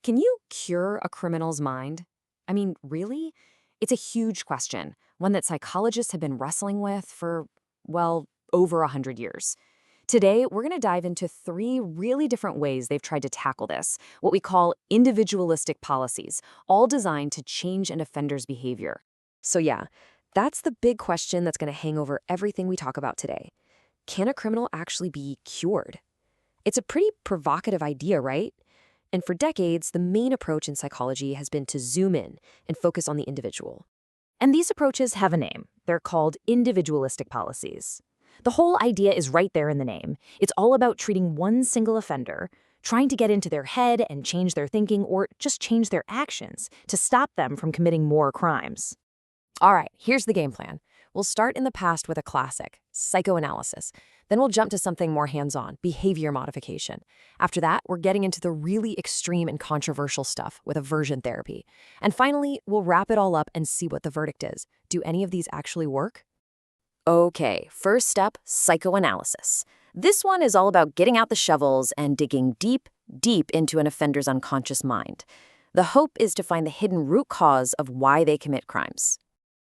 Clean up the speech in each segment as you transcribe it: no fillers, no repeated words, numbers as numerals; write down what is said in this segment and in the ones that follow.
Can you cure a criminal's mind? I mean, really? It's a huge question, one that psychologists have been wrestling with for, well, over 100 years. Today, we're going to dive into three really different ways they've tried to tackle this, what we call individualistic policies, all designed to change an offender's behavior. So yeah, that's the big question that's going to hang over everything we talk about today. Can a criminal actually be cured? It's a pretty provocative idea, right? And for decades, the main approach in psychology has been to zoom in and focus on the individual. And these approaches have a name. They're called individualistic policies. The whole idea is right there in the name. It's all about treating one single offender, trying to get into their head and change their thinking or just change their actions to stop them from committing more crimes. All right, here's the game plan. We'll start in the past with a classic, psychoanalysis. Then we'll jump to something more hands-on, behavior modification. After that, we're getting into the really extreme and controversial stuff with aversion therapy. And finally, we'll wrap it all up and see what the verdict is. Do any of these actually work? Okay, first step, psychoanalysis. This one is all about getting out the shovels and digging deep, deep into an offender's unconscious mind. The hope is to find the hidden root cause of why they commit crimes.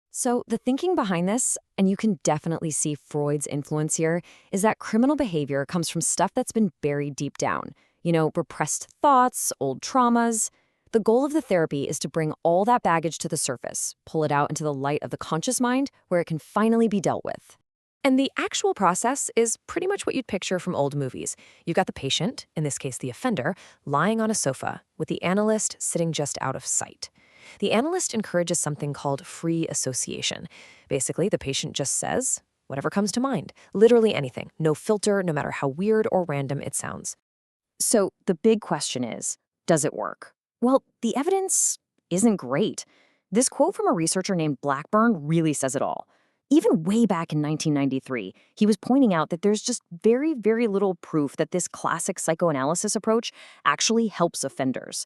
So the thinking behind this, and you can definitely see Freud's influence here, is that criminal behavior comes from stuff that's been buried deep down. Repressed thoughts, old traumas. The goal of the therapy is to bring all that baggage to the surface, pull it out into the light of the conscious mind where it can finally be dealt with. And the actual process is pretty much what you'd picture from old movies. You've got the patient, in this case the offender, lying on a sofa with the analyst sitting just out of sight. The analyst encourages something called free association. Basically, the patient just says whatever comes to mind, literally anything, no filter, no matter how weird or random it sounds. So the big question is, does it work? Well, the evidence isn't great. This quote from a researcher named Blackburn really says it all. Even way back in 1993, he was pointing out that there's just very, very little proof that this classic psychoanalysis approach actually helps offenders.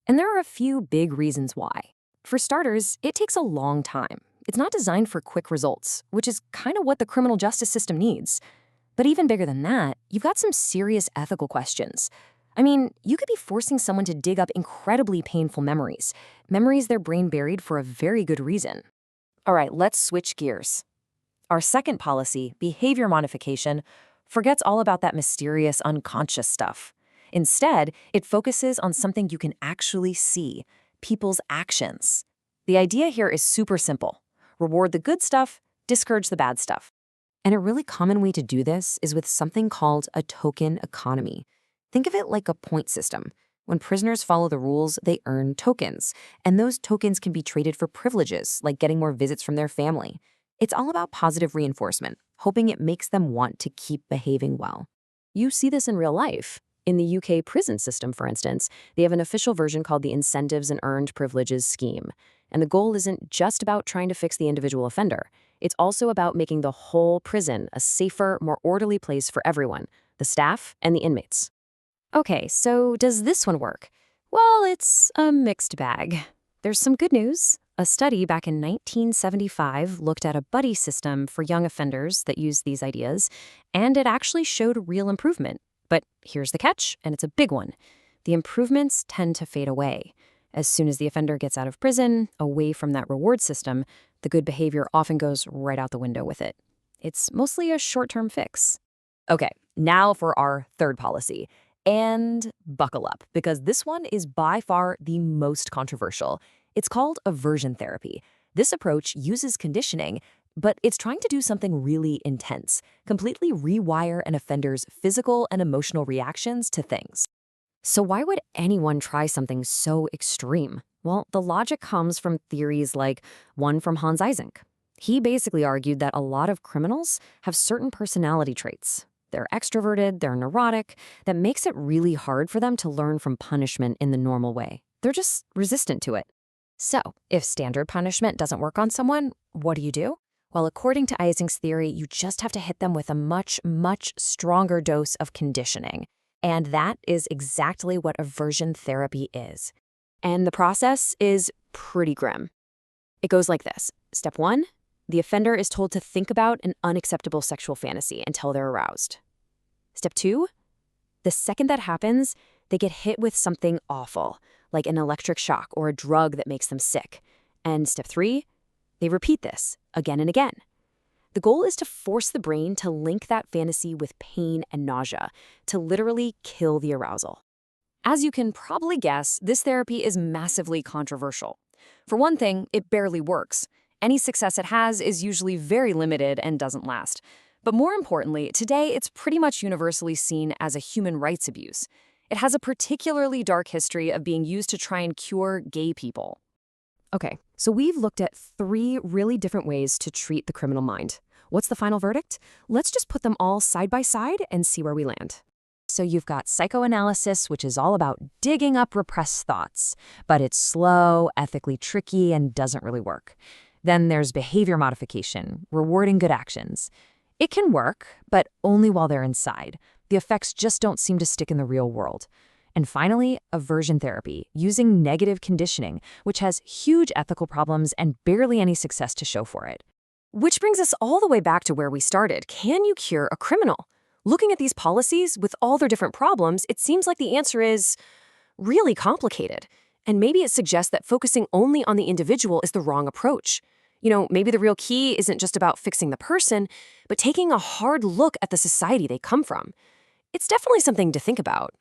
And there are a few big reasons why. For starters, it takes a long time. It's not designed for quick results, which is kind of what the criminal justice system needs. But even bigger than that, you've got some serious ethical questions. I mean, you could be forcing someone to dig up incredibly painful memories their brain buried for a very good reason. All right, let's switch gears. Our second policy, behavior modification, forgets all about that mysterious unconscious stuff. Instead, it focuses on something you can actually see, people's actions. The idea here is super simple. Reward the good stuff, discourage the bad stuff. And a really common way to do this is with something called a token economy. Think of it like a point system. When prisoners follow the rules, they earn tokens, and those tokens can be traded for privileges, like getting more visits from their family. It's all about positive reinforcement, hoping it makes them want to keep behaving well. You see this in real life. In the UK prison system, for instance, they have an official version called the Incentives and Earned Privileges Scheme. And the goal isn't just about trying to fix the individual offender. It's also about making the whole prison a safer, more orderly place for everyone, the staff and the inmates. Okay, so does this one work? Well, it's a mixed bag. There's some good news. A study back in 1975 looked at a buddy system for young offenders that used these ideas, and it actually showed real improvement. But here's the catch, and it's a big one. The improvements tend to fade away. As soon as the offender gets out of prison, away from that reward system, the good behavior often goes right out the window with it. It's mostly a short-term fix. Okay, now for our third policy. And buckle up, because this one is by far the most controversial. It's called aversion therapy. This approach uses conditioning, but it's trying to do something really intense, completely rewire an offender's physical and emotional reactions to things. So why would anyone try something so extreme? Well, the logic comes from theories like one from Hans Eysenck. He basically argued that a lot of criminals have certain personality traits. They're extroverted, they're neurotic, that makes it really hard for them to learn from punishment in the normal way. They're just resistant to it. So, if standard punishment doesn't work on someone, what do? Well, according to Eysenck's theory, you just have to hit them with a much, much stronger dose of conditioning. And that is exactly what aversion therapy is. And the process is pretty grim. It goes like this. Step 1, the offender is told to think about an unacceptable sexual fantasy until they're aroused. Step 2, the second that happens, they get hit with something awful, like an electric shock or a drug that makes them sick. And step 3, they repeat this again and again. The goal is to force the brain to link that fantasy with pain and nausea, to literally kill the arousal. As you can probably guess, this therapy is massively controversial. For one thing, it barely works. Any success it has is usually very limited and doesn't last. But more importantly, today it's pretty much universally seen as a human rights abuse. It has a particularly dark history of being used to try and cure gay people. Okay, so we've looked at 3 really different ways to treat the criminal mind. What's the final verdict? Let's just put them all side by side and see where we land. So you've got psychoanalysis, which is all about digging up repressed thoughts, but it's slow, ethically tricky, and doesn't really work. Then there's behavior modification, rewarding good actions. It can work, but only while they're inside. The effects just don't seem to stick in the real world. And finally, aversion therapy, using negative conditioning, which has huge ethical problems and barely any success to show for it. Which brings us all the way back to where we started. Can you cure a criminal? Looking at these policies with all their different problems, it seems like the answer is really complicated. And maybe it suggests that focusing only on the individual is the wrong approach. Maybe the real key isn't just about fixing the person, but taking a hard look at the society they come from. It's definitely something to think about.